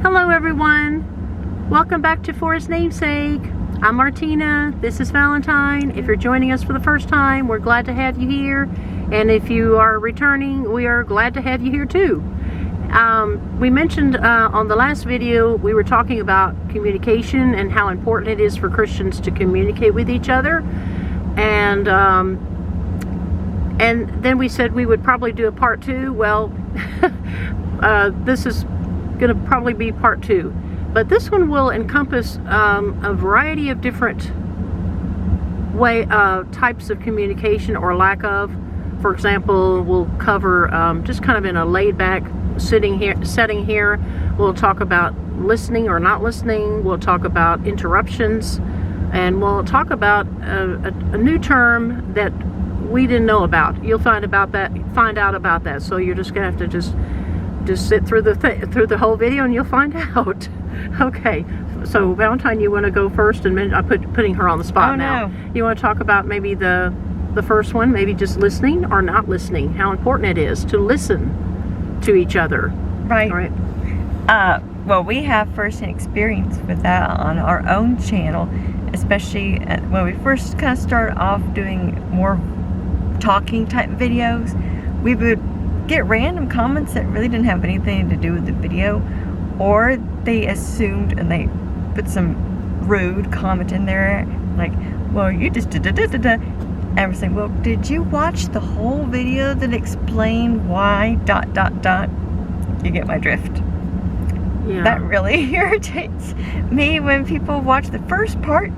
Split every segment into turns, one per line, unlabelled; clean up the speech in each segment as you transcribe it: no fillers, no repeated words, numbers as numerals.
Hello everyone, welcome back to For His Namesake. I'm Martina, this is Valentine. If you're joining us for the first time, we're glad to have you here, and if you are returning, we are glad to have you here too. We mentioned on the last video, we were talking about communication and how important it is for Christians to communicate with each other, and then we said we would probably do a part 2. Well, this is going to probably be part 2, but this one will encompass a variety of different types of communication or lack of. For example, we'll cover just kind of in a laid-back setting here. We'll talk about listening or not listening. We'll talk about interruptions, and we'll talk about a new term that we didn't know about. You'll find out about that. So you're just gonna have to just sit through the whole video and you'll find out. Okay, so Valentine, you want to go first? And I'm putting her on the spot now.
No.
You want to talk about maybe the first one, maybe just listening or not listening, how important it is to listen to each other.
Right.
All right.
Well, we have first-hand experience with that on our own channel, especially when we first kind of started off doing more talking type videos. We would get random comments that really didn't have anything to do with the video, or they assumed and they put some rude comment in there like, well, you just da-da-da-da-da. And we're saying, well, did you watch the whole video that explained why ... You get my drift.
Yeah.
That really irritates me when people watch the first part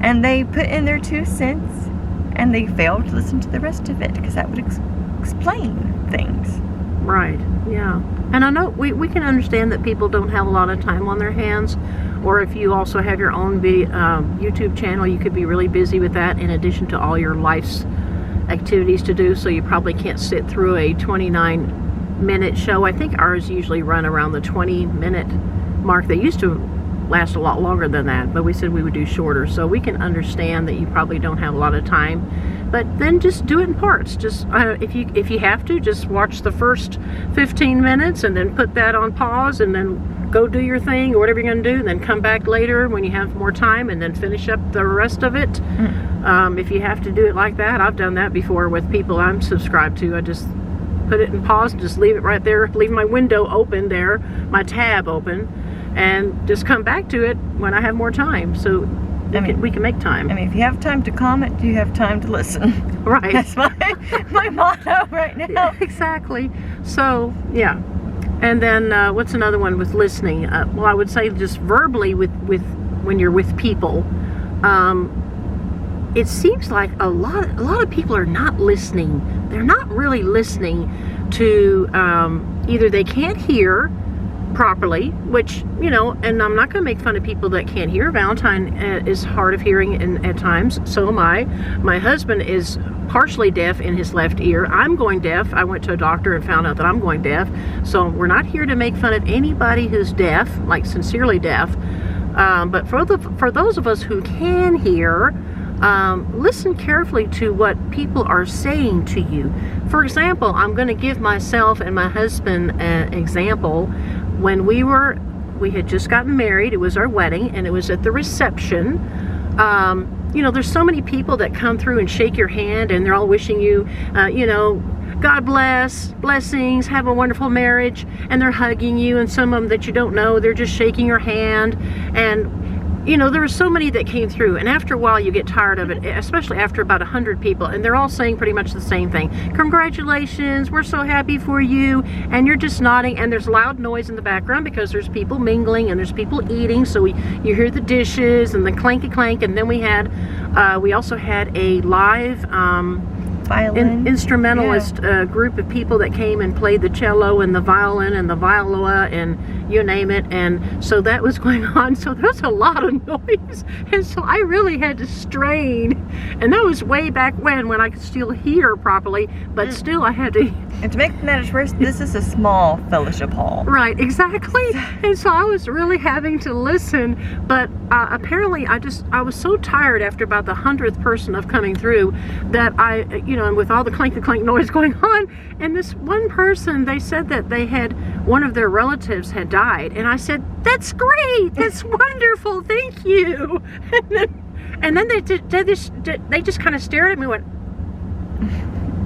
and they put in their 2 cents and they fail to listen to the rest of it, because that would explain things.
Right, yeah. And I know we can understand that people don't have a lot of time on their hands, or if you also have your own YouTube channel, you could be really busy with that in addition to all your life's activities to do, so you probably can't sit through a 29-minute show. I think ours usually run around the 20-minute mark. They used to last a lot longer than that, but we said we would do shorter, so we can understand that you probably don't have a lot of time. But then just do it in parts. Just if you have to, just watch the first 15 minutes and then put that on pause and then go do your thing or whatever you're going to do, and then come back later when you have more time and then finish up the rest of it. If you have to do it like that, I've done that before with people I'm subscribed to. I just put it in pause and just leave it right there, leave my window open there, my tab open, and just come back to it when I have more time. So we can make time.
I mean, if you have time to comment, you have time to listen.
Right.
That's my motto right now.
Yeah, exactly. So, yeah. And then what's another one with listening? Well, I would say just verbally with when you're with people. It seems like a lot of people are not listening. They're not really listening to either they can't hear properly, which, you know, and I'm not going to make fun of people that can't hear. Valentine is hard of hearing at times. So am I. My husband is partially deaf in his left ear. I'm going deaf. I went to a doctor and found out that I'm going deaf. So we're not here to make fun of anybody who's deaf, like sincerely deaf. But for those of us who can hear, listen carefully to what people are saying to you. For example, I'm going to give myself and my husband an example. When we had just gotten married, it was our wedding, and it was at the reception. You know, there's so many people that come through and shake your hand, and they're all wishing you, you know, God bless, blessings, have a wonderful marriage, and they're hugging you, and some of them that you don't know, they're just shaking your hand. And you know, there were so many that came through, and after a while you get tired of it, especially after about 100 people, and they're all saying pretty much the same thing. Congratulations, we're so happy for you, and you're just nodding, and there's loud noise in the background because there's people mingling and there's people eating, so you hear the dishes and the clanky clank. And then we also had a live instrumentalist group of people that came and played the cello and the violin and the viola and you name it, and so that was going on. So there's a lot of noise, and so I really had to strain, and that was way back when I could still hear properly, but still I had to
And to make matters worse, this is a small fellowship hall.
Right, exactly. And so I was really having to listen, but apparently I was so tired after about the 100th person of coming through that and with all the clink noise going on, and this one person, they said that one of their relatives had died, and I said, "That's great, that's wonderful, thank you." And then they just kind of stared at me and went.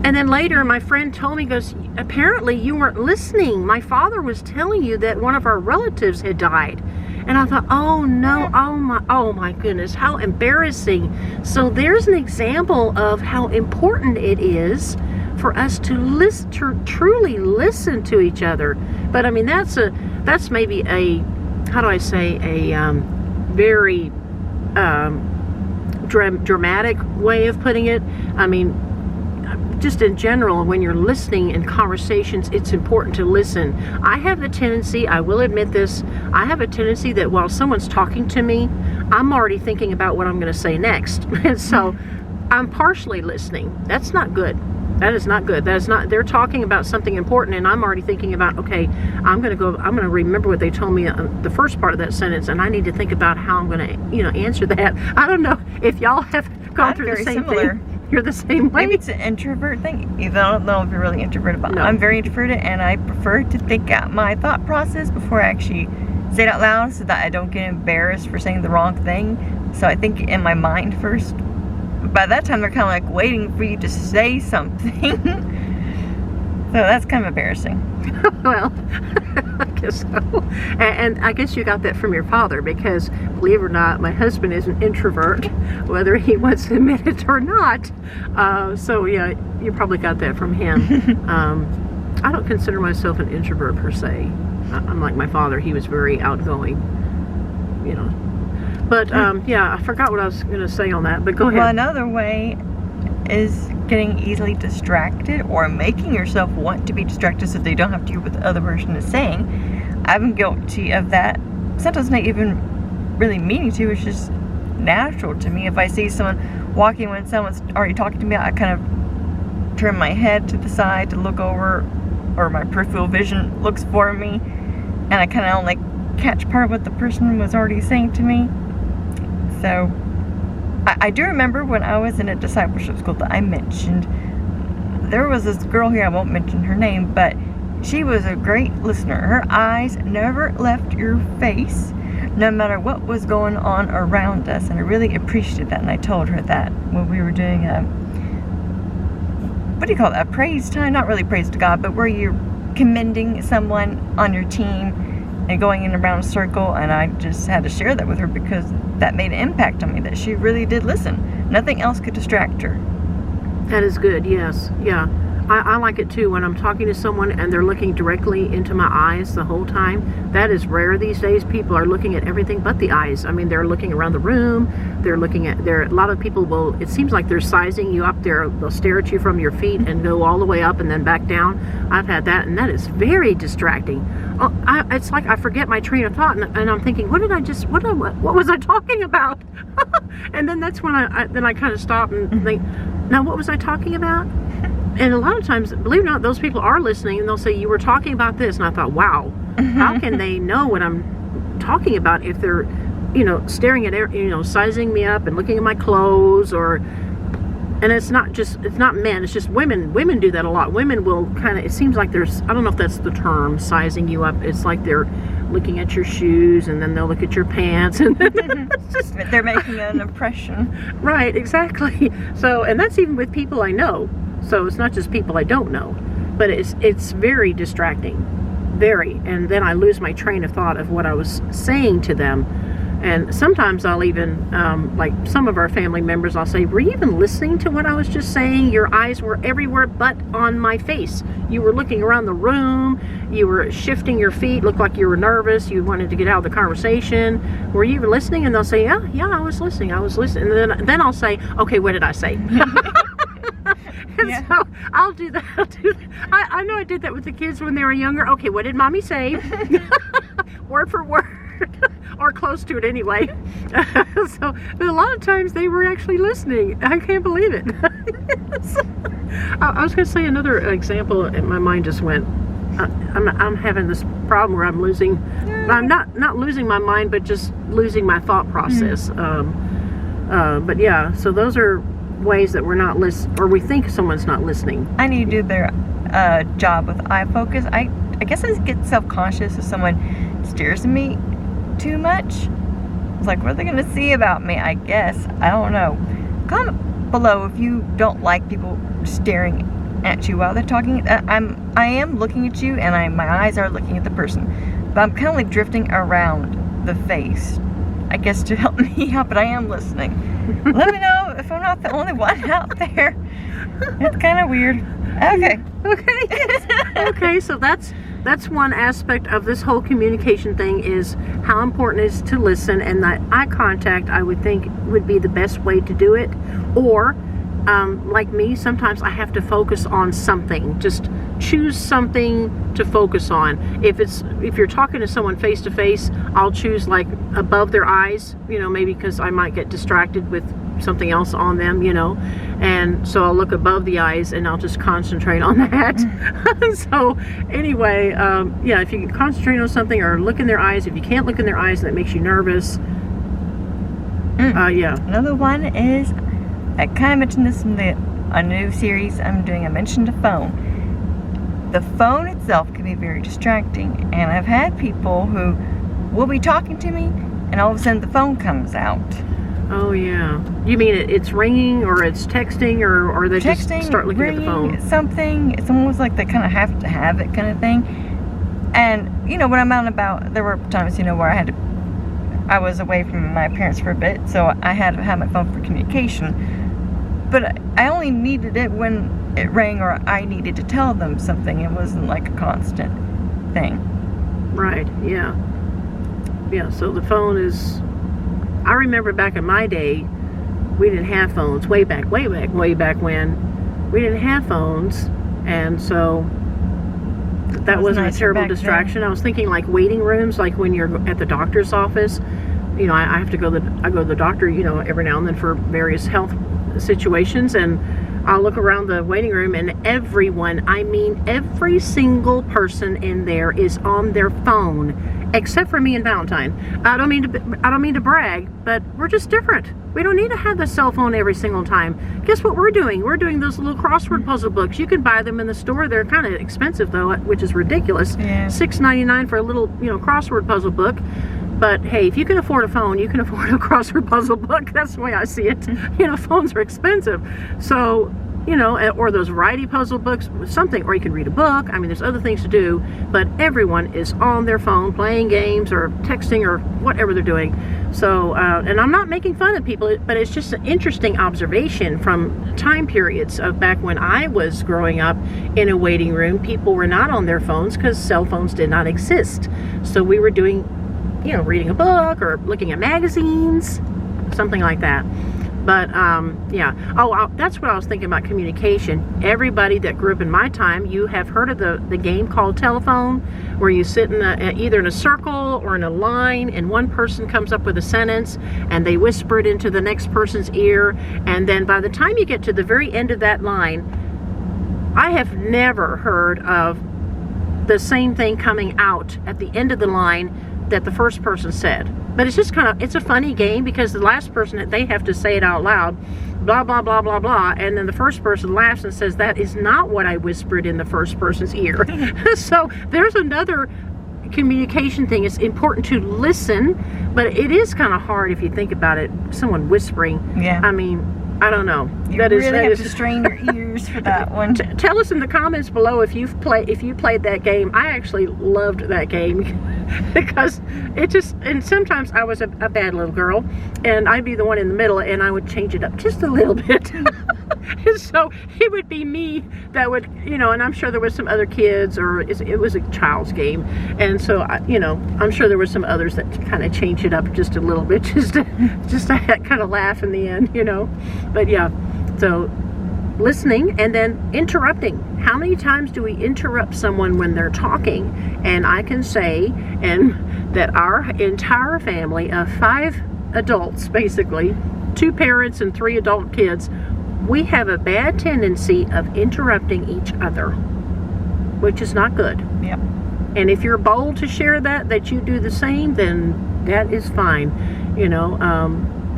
And then later, my friend told me, goes, "Apparently you weren't listening. My father was telling you that one of our relatives had died." And I thought, oh no, oh my goodness, how embarrassing. So there's an example of how important it is for us to truly listen to each other. But I mean, that's maybe a very dramatic way of putting it. I mean, just in general, when you're listening in conversations, it's important to listen. I have the tendency, I will admit this, I have a tendency that while someone's talking to me, I'm already thinking about what I'm going to say next. And so I'm partially listening. That's not good. That is not good. That is not, they're talking about something important and I'm already thinking about, okay, I'm going to remember what they told me the first part of that sentence, and I need to think about how I'm going to, answer that. I don't know if y'all have gone through the same thing. You're the same way.
Maybe it's an introvert thing. Even though I don't know if you're really introverted, but
No.
I'm very introverted, and I prefer to think out my thought process before I actually say it out loud, so that I don't get embarrassed for saying the wrong thing. So I think in my mind first. By that time, they're kind of like waiting for you to say something. So that's kind of embarrassing.
Well, I guess so. And I guess you got that from your father, because believe it or not, my husband is an introvert, whether he wants to admit it or not. So yeah, you probably got that from him. I don't consider myself an introvert per se. Unlike my father, he was very outgoing, But yeah, I forgot what I was going to say on that, but go ahead.
Well, another way is getting easily distracted, or making yourself want to be distracted so that you don't have to hear what the other person is saying. I've been guilty of that. Sometimes not even really meaning to, it's just natural to me. If I see someone walking when someone's already talking to me, I kind of turn my head to the side to look over, or my peripheral vision looks for me, and I kind of like catch part of what the person was already saying to me. So I do remember when I was in a discipleship school that I mentioned, there was this girl here, I won't mention her name, but she was a great listener. Her eyes never left your face, no matter what was going on around us, and I really appreciated that. And I told her that when we were doing a praise time, not really praise to God, but where you're commending someone on your team and going in around a circle. And I just had to share that with her because that made an impact on me, that she really did listen. Nothing else could distract her.
That is good, yes. Yeah. I like it too when I'm talking to someone and they're looking directly into my eyes the whole time. That is rare these days. People are looking at everything but the eyes. I mean, they're looking around the room. They're looking at, a lot of people will, it seems like they're sizing you up there. They'll stare at you from your feet and go all the way up and then back down. I've had that, and that is very distracting. It's like I forget my train of thought, and I'm thinking, what was I talking about? And then that's when I kind of stop and think, now what was I talking about? And a lot of times, believe it or not, those people are listening, and they'll say, you were talking about this. And I thought, wow, how can they know what I'm talking about if they're, staring at, sizing me up and looking at my clothes, and it's not men, it's just women. Women do that a lot. Women will it seems like there's, I don't know if that's the term, sizing you up. It's like they're looking at your shoes, and then they'll look at your pants, and it's just,
they're making an impression.
Right, exactly. So, and that's even with people I know. So it's not just people I don't know, but it's very distracting, very. And then I lose my train of thought of what I was saying to them. And sometimes I'll even, like some of our family members, I'll say, were you even listening to what I was just saying? Your eyes were everywhere but on my face. You were looking around the room. You were shifting your feet, looked like you were nervous. You wanted to get out of the conversation. Were you even listening? And they'll say, yeah, I was listening. And then I'll say, okay, what did I say?
Yeah.
So I'll do that. I know I did that with the kids when they were younger. Okay, what did mommy say? Word for word. or close to it anyway. So, but a lot of times they were actually listening. I can't believe it. So, I was going to say another example, and my mind just went. I'm having this problem where I'm not losing my mind, but just losing my thought process. But yeah, so those are ways that we're not or we think someone's not listening.
I need to do their job with eye focus. I guess I get self-conscious if someone stares at me too much. It's like, what are they going to see about me? I guess. I don't know. Comment below if you don't like people staring at you while they're talking. I am looking at you, and my eyes are looking at the person, but I'm kind of like drifting around the face, I guess, to help me out, but I am listening. Let me know if I'm not the only one out there. It's kind of weird. Okay.
Okay, so that's one aspect of this whole communication thing, is how important it is to listen, and that eye contact, I would think, would be the best way to do it. Or like me, sometimes I have to focus on something. Just choose something to focus on. If you're talking to someone face to face, I'll choose like above their eyes, maybe because I might get distracted with something else on them, and so I'll look above the eyes and I'll just concentrate on that. So anyway, yeah, if you can concentrate on something or look in their eyes, if you can't look in their eyes and that makes you nervous, yeah.
Another one is, I kind of mentioned this in a new series I'm doing. I mentioned the phone. The phone itself can be very distracting, and I've had people who will be talking to me, and all of a sudden the phone comes out.
Oh yeah. You mean it's ringing, or it's texting, or they just start looking at the phone?
Something. It's almost like they kind of have to have it, kind of thing. And when I'm out and about, there were times where I was away from my parents for a bit, so I had to have my phone for communication. But I only needed it when it rang or I needed to tell them something. It wasn't like a constant thing.
Right, yeah. Yeah, so the phone is... I remember back in my day, we didn't have phones. Way back when. We didn't have phones. And so that wasn't a terrible distraction. Then. I was thinking like waiting rooms, like when you're at the doctor's office. I have to go to the doctor, every now and then for various health situations, and I'll look around the waiting room, and everyone, I mean every single person in there is on their phone, except for me and Valentine. I don't mean to brag, but we're just different. We don't need to have the cell phone every single time. Guess what we're doing? We're doing those little crossword puzzle books. You can buy them in the store. They're kind of expensive though, which is ridiculous.
Yeah.
$6.99 for a little, crossword puzzle book. But hey, if you can afford a phone, you can afford a crossword puzzle book. That's the way I see it. Phones are expensive. So, or those variety puzzle books, something, or you can read a book. I mean, there's other things to do, but everyone is on their phone playing games or texting or whatever they're doing. So, and I'm not making fun of people, but it's just an interesting observation from time periods of back when I was growing up in a waiting room. People were not on their phones because cell phones did not exist. So we were doing, reading a book or looking at magazines, something like that. But, yeah. Oh, that's what I was thinking about communication. Everybody that grew up in my time, you have heard of the game called telephone, where you sit either in a circle or in a line, and one person comes up with a sentence, and they whisper it into the next person's ear, and then by the time you get to the very end of that line, I have never heard of the same thing coming out at the end of the line that the first person said. But it's just it's a funny game, because the last person, they have to say it out loud, blah, blah, blah, blah, blah, and then the first person laughs and says, that is not what I whispered in the first person's ear. So there's another communication thing. It's important to listen, but it is kind of hard if you think about it, someone whispering.
Yeah.
I mean, I don't know.
You really have to strain your ears for that one.
Tell us in the comments below if you played that game. I actually loved that game because and sometimes I was a bad little girl, and I'd be the one in the middle, and I would change it up just a little bit. And so it would be me that would, and I'm sure there was some other kids, or it was a child's game, and so I'm sure there were some others that kind of changed it up just a little bit, just to kind of laugh in the end, But yeah, so listening and then interrupting. How many times do we interrupt someone when they're talking? And I can say, and that our entire family of 5 adults, basically 2 parents and 3 adult kids, we have a bad tendency of interrupting each other, which is not good.
Yep.
And if you're bold to share that you do the same, then that is fine. You know,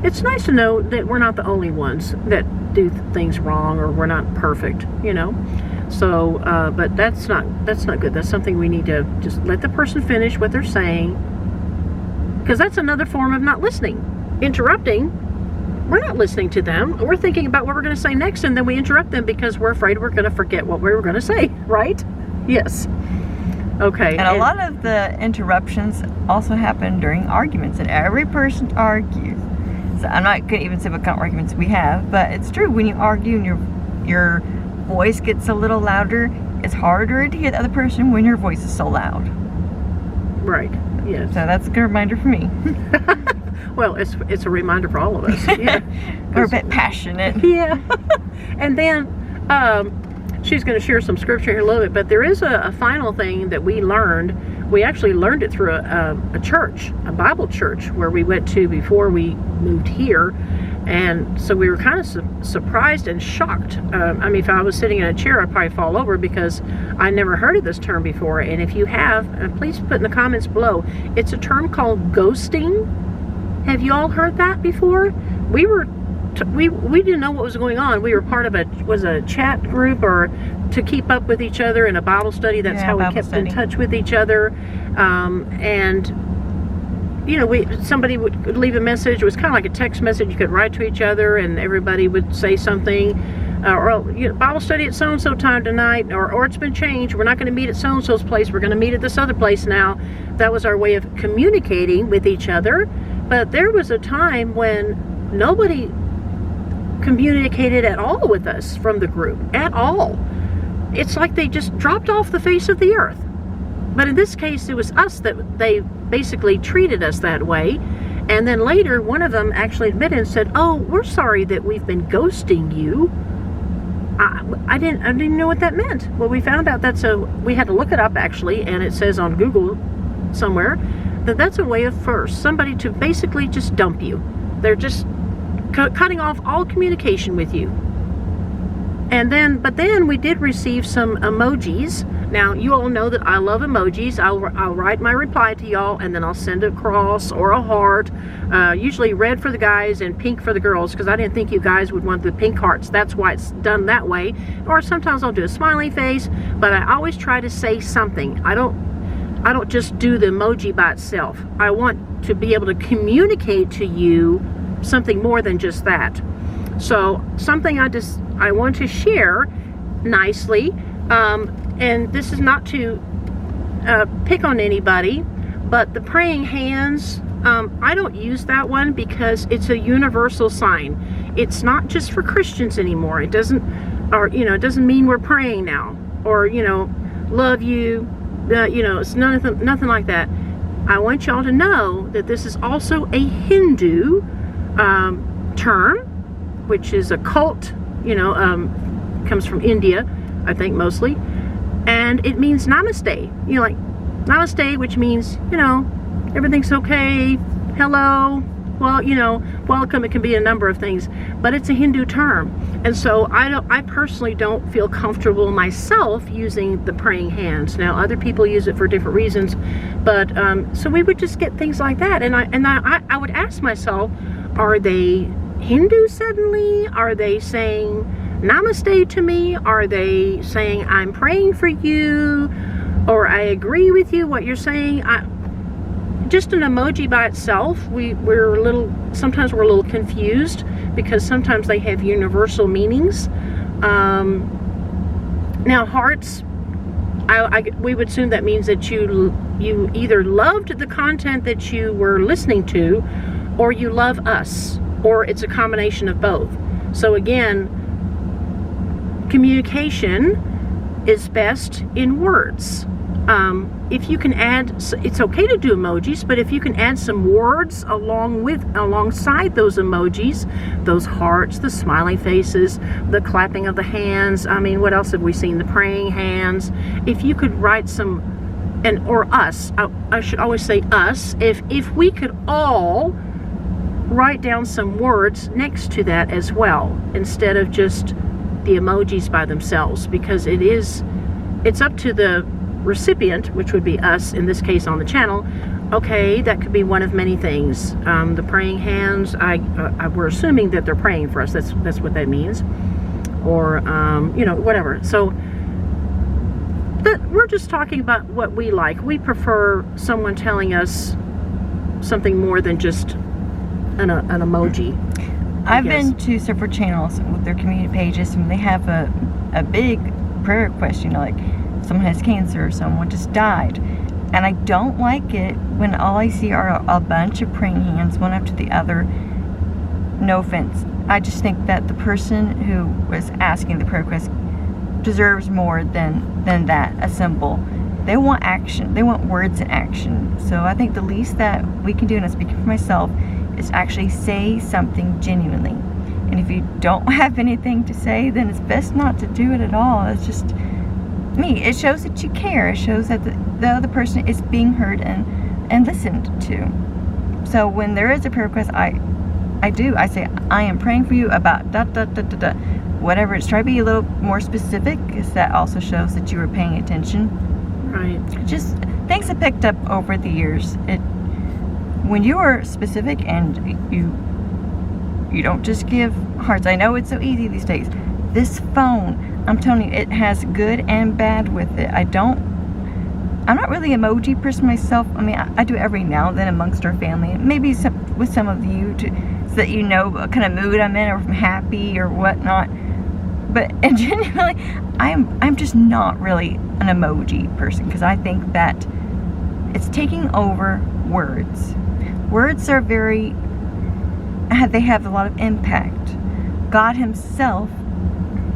it's nice to know that we're not the only ones that do things wrong, or we're not perfect, you know. So, but that's not good. That's something we need to just let the person finish what they're saying, because that's another form of not listening. Interrupting. We're not listening to them. We're thinking about what we're going to say next, and then we interrupt them because we're afraid we're going to forget what we were going to say, right? Yes. Okay.
And a lot of the interruptions also happen during arguments, and every person argues. So I'm not going to even say what kind of arguments we have, but it's true. When you argue and your voice gets a little louder, it's harder to hear the other person when your voice is so loud.
Right. Yes.
So that's a good reminder for me.
Well, it's a reminder for all of us. Yeah.
We're a bit passionate.
Yeah. And then she's going to share some scripture here in a little bit, but there is a final thing that we learned. We actually learned it through a church, a Bible church, where we went to before we moved here. And so we were kind of surprised and shocked. I mean, if I was sitting in a chair, I'd probably fall over, because I never heard of this term before. And if you have, please put in the comments below. It's a term called ghosting. Have you all heard that before? We didn't know what was going on. We were part of a chat group, or to keep up with each other in a Bible study. That's how we kept in touch with each other. And you know, somebody would leave a message. It was kind of like a text message. You could write to each other, and everybody would say something. Or you know, Bible study at so-and-so time tonight, or it's been changed. We're not going to meet at so-and-so's place. We're going to meet at this other place now. That was our way of communicating with each other. But there was a time when nobody communicated at all with us from the group, at all. It's like they just dropped off the face of the earth. But in this case, it was us that they basically treated us that way. And then later, one of them actually admitted and said, "Oh, we're sorry that we've been ghosting you." I didn't know what that meant. Well, we found out we had to look it up actually, and it says on Google somewhere that's a way for somebody to basically just dump you. They're just cutting off all communication with you. But then we did receive some emojis. Now, you all know that I love emojis. I'll write my reply to y'all, and then I'll send a cross or a heart. Usually red for the guys and pink for the girls, because I didn't think you guys would want the pink hearts. That's why it's done that way. Or sometimes I'll do a smiley face, but I always try to say something. I don't just do the emoji by itself. I want to be able to communicate to you something more than just that. So something I want to share nicely, and this is not to pick on anybody, but the praying hands, I don't use that one because it's a universal sign. It's not just for Christians anymore. It doesn't mean we're praying now, or love you. It's nothing like that. I want y'all to know that this is also a Hindu term, which is a cult, comes from India, I think mostly, and it means namaste. Like namaste, which means, everything's okay, hello, well, welcome. It can be a number of things, but it's a Hindu term. And so I personally don't feel comfortable myself using the praying hands. Now, other people use it for different reasons, but so we would just get things like that. And I would ask myself, are they Hindu suddenly? Are they saying namaste to me? Are they saying I'm praying for you, or I agree with you what you're saying? Just an emoji by itself, sometimes we're a little confused, because sometimes they have universal meanings. Now, hearts, we would assume that means that you either loved the content that you were listening to, or you love us, or it's a combination of both. So again, communication is best in words. If you can add, it's okay to do emojis, but if you can add some words alongside those emojis, those hearts, the smiley faces, the clapping of the hands, I mean, what else have we seen? The praying hands. If you could write some or us, I should always say us, if we could all write down some words next to that as well, instead of just the emojis by themselves, because it's up to the recipient, which would be us in this case on the channel. Okay, that could be one of many things. The praying hands, we're assuming that they're praying for us. That's what that means. Or, whatever. So, we're just talking about what we like. We prefer someone telling us something more than just an emoji.
I've been to several channels with their community pages, and they have a big prayer request, like someone has cancer or someone just died. And I don't like it when all I see are a bunch of praying hands, one after the other. No offense. I just think that the person who was asking the prayer request deserves more than that, a symbol. They want action. They want words and action. So I think the least that we can do, and I'm speaking for myself, is actually say something genuinely. And if you don't have anything to say, then it's best not to do it at all. It's just me. It shows that you care. It shows that the other person is being heard and listened to. So when there is a prayer request, I say, I am praying for you about da da da da da. Whatever. Try to be a little more specific, because that also shows that you were paying attention.
Right.
Just things have picked up over the years. When you are specific and you don't just give hearts. I know it's so easy these days. This phone, I'm telling you, it has good and bad with it. I'm not really an emoji person myself. I mean, I do every now and then amongst our family. Maybe with some of you, so that you know what kind of mood I'm in, or if I'm happy or whatnot. But and genuinely, I'm just not really an emoji person, because I think that it's taking over words. Words are they have a lot of impact. God himself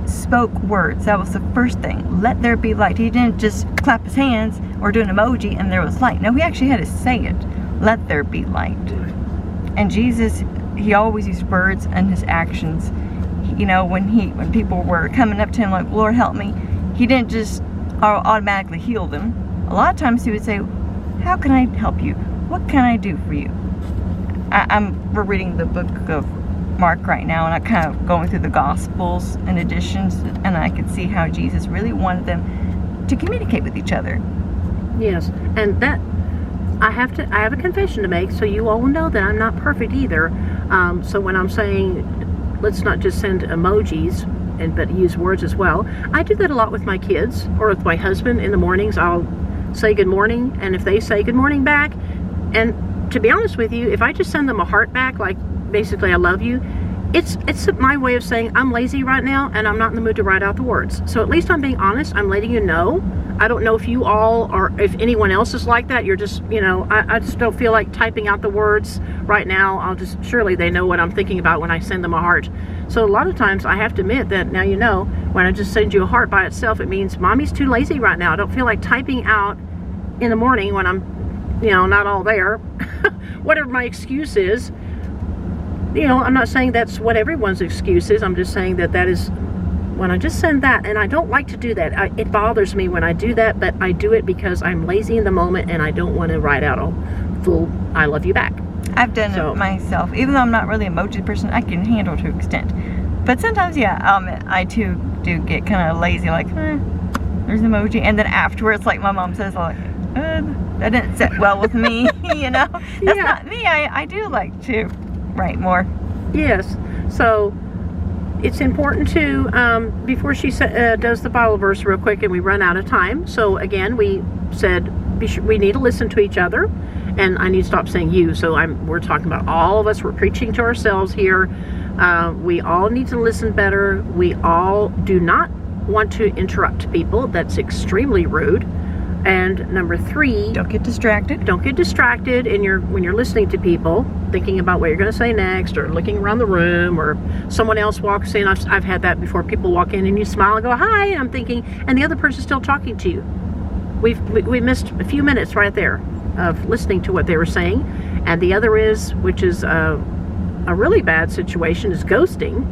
spoke words. That was the first thing. Let there be light. He didn't just clap his hands or do an emoji and there was light. No, he actually had to say it. Let there be light. And Jesus, he always used words and his actions. When people were coming up to him like, Lord, help me, he didn't just automatically heal them. A lot of times he would say, how can I help you? What can I do for you? We're reading the book of Mark right now, and I'm kind of going through the Gospels and additions, and I could see how Jesus really wanted them to communicate with each other.
Yes, and that I have a confession to make, so you all will know that I'm not perfect either. So when I'm saying let's not just send emojis, but use words as well, I do that a lot with my kids or with my husband. In the mornings, I'll say good morning, and if they say good morning back, and to be honest with you, if I just send them a heart back, like basically I love you, it's my way of saying I'm lazy right now and I'm not in the mood to write out the words. So at least I'm being honest. I'm letting you know. I don't know if you all, or if anyone else is like that. You're just, I just don't feel like typing out the words right now. Surely they know what I'm thinking about when I send them a heart. So a lot of times I have to admit that now, when I just send you a heart by itself, it means mommy's too lazy right now. I don't feel like typing out in the morning when I'm, not all there. Whatever my excuse is. I'm not saying that's what everyone's excuse is. I'm just saying that is when I just send that, and I don't like to do that. It bothers me when I do that, but I do it because I'm lazy in the moment and I don't want to write out a full I love you back.
I've done it myself. Even though I'm not really an emoji person, I can handle to an extent. But sometimes, I too do get kind of lazy, like, there's an emoji. And then afterwards, like my mom says, like, that didn't sit well with me, That's not me. I do like to write more.
Yes. So it's important to, before she does the Bible verse real quick and we run out of time. So again, we said we need to listen to each other, and I need to stop saying you. So we're talking about all of us. We're preaching to ourselves here. We all need to listen better. We all do not want to interrupt people. That's extremely rude. And number 3,
don't get distracted.
Don't get distracted when you're listening to people, thinking about what you're going to say next, or looking around the room, or someone else walks in. I've had that before. People walk in and you smile and go hi, and I'm thinking, and the other person's still talking to you. We missed a few minutes right there of listening to what they were saying. And the other which is a really bad situation, is ghosting.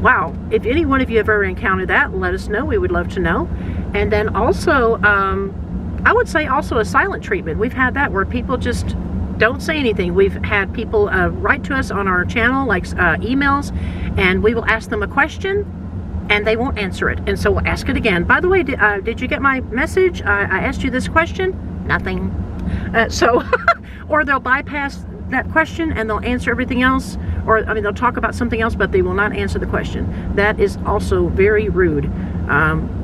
Wow, if any one of you have ever encountered that, let us know. We would love to know. And then also, I would say also a silent treatment. We've had that where people just don't say anything. We've had people write to us on our channel, like emails, and we will ask them a question, and they won't answer it. And so we'll ask it again. By the way, did you get my message? I asked you this question. Nothing. Or they'll bypass that question and they'll answer everything else. Or, I mean, they'll talk about something else, but they will not answer the question. That is also very rude.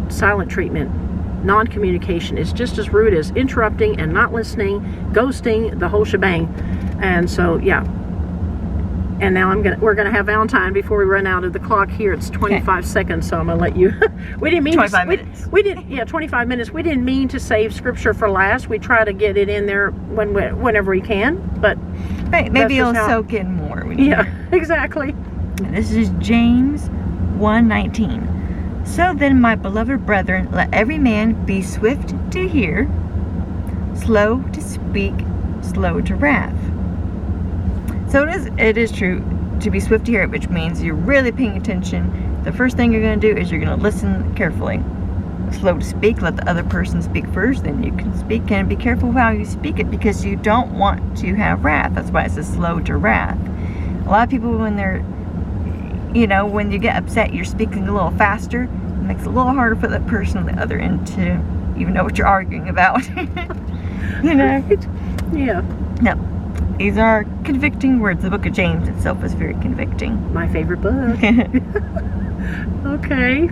Silent treatment. Non-communication is just as rude as interrupting and not listening, ghosting, the whole shebang. And so, yeah. And now we're gonna have Valentine before we run out of the clock here. It's 25 seconds, so I'm gonna let you. We didn't mean
25 minutes.
We didn't. Yeah, 25 minutes. We didn't mean to save scripture for last. We try to get it in there whenever we can, but
Right, maybe it'll soak in more.
Yeah, exactly.
This is James 1:19. So then, my beloved brethren, let every man be swift to hear, slow to speak, slow to wrath. So it is true to be swift to hear, which means you're really paying attention. The first thing you're going to do is you're going to listen carefully. Slow to speak, let the other person speak first, then you can speak, and be careful how you speak it because you don't want to have wrath. That's why it says slow to wrath. A lot of people, when they're, when you get upset, you're speaking a little faster. It makes it a little harder for that person on the other end to even know what you're arguing about.
Right? Yeah.
No. These are convicting words. The book of James itself is very convicting.
My favorite book. Okay.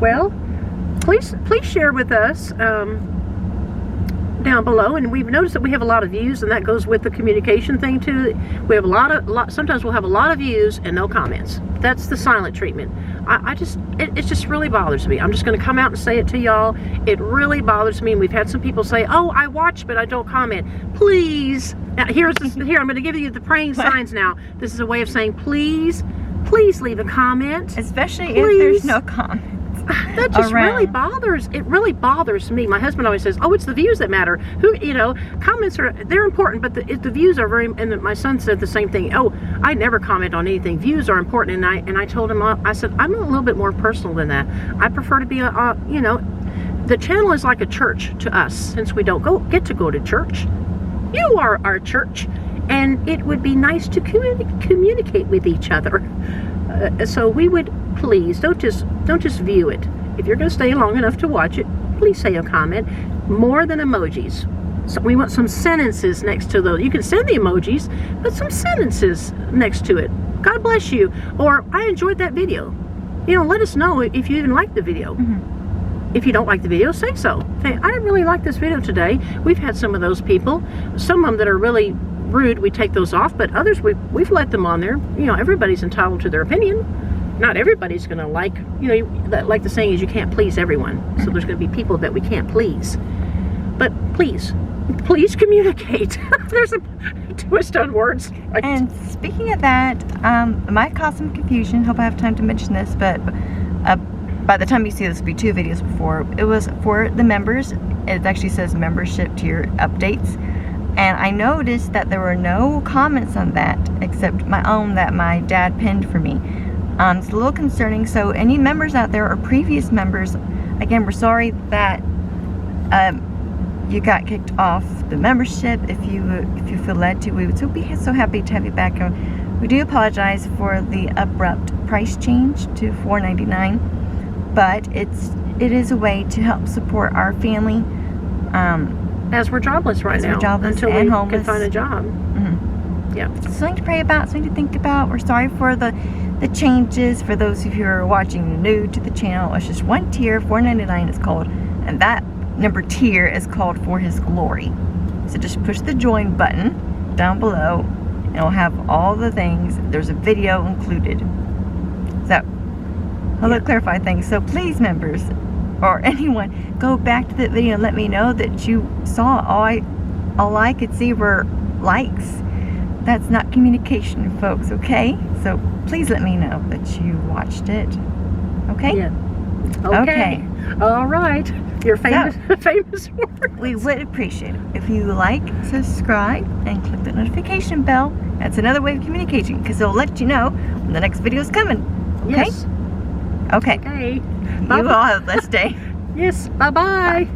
Well, please share with us down below. And we've noticed that we have a lot of views, and that goes with the communication thing too. We have sometimes we'll have a lot of views and no comments. That's the silent treatment. It just really bothers me. I'm just going to come out and say it to y'all. It really bothers me. And we've had some people say, "Oh, I watch, but I don't comment." Please. Now, here, I'm going to give you the praying signs now. This is a way of saying, please leave a comment.
Especially if there's no comments.
That just really bothers me. My husband always says, "Oh, it's the views that matter." Comments they're important, but the views are very. And my son said the same thing. "Oh, I never comment on anything. Views are important." And I told him, I said, "I'm a little bit more personal than that. I prefer to be the channel is like a church to us, since we don't get to go to church. You are our church, and it would be nice to communicate with each other. So we would please don't just view it. If you're going to stay long enough to watch it, please say a comment. More than emojis. So we want some sentences next to those. You can send the emojis, but some sentences next to it. God bless you, or I enjoyed that video. Let us know if you even like the video.
Mm-hmm.
If you don't like the video, say so. Say, I didn't really like this video today. We've had some of those people. Some of them that are really rude, we take those off, but others we've let them on there. Everybody's entitled to their opinion. Not everybody's going to like the saying is you can't please everyone. So there's going to be people that we can't please. But please communicate. There's a twist on words. Right?
And speaking of that, it might cause some confusion. Hope I have time to mention this, but by the time you see this, will be 2 videos before. It was for the members. It actually says membership tier updates. And I noticed that there were no comments on that except my own that my dad pinned for me. It's a little concerning. So any members out there or previous members, again, we're sorry that you got kicked off the membership. If you feel led to, we would be so happy to have you back. We do apologize for the abrupt price change to $4.99. But it is a way to help support our family.
As we're jobless right now.
We're jobless
until
and
we
homeless.
can find a job.
Mm-hmm.
Yeah.
Something to pray about, something to think about. We're sorry for the changes. For those of you who are watching new to the channel, it's just one tier, $4.99 is called. And that number tier is called For His Glory. So just push the join button down below. And it'll have all the things. There's a video included. So I'll clarify things. So please, members or anyone, go back to that video and let me know that you saw. All I could see were likes. That's not communication, folks, okay? So please let me know that you watched it. Okay?
Yeah. Okay. All right. Your famous word.
We would appreciate it if you like, subscribe, and click the notification bell. That's another way of communicating because it'll let you know when the next video is coming. Okay?
Yes.
Okay.
Okay.
You all have a blessed day.
Yes. Bye-bye.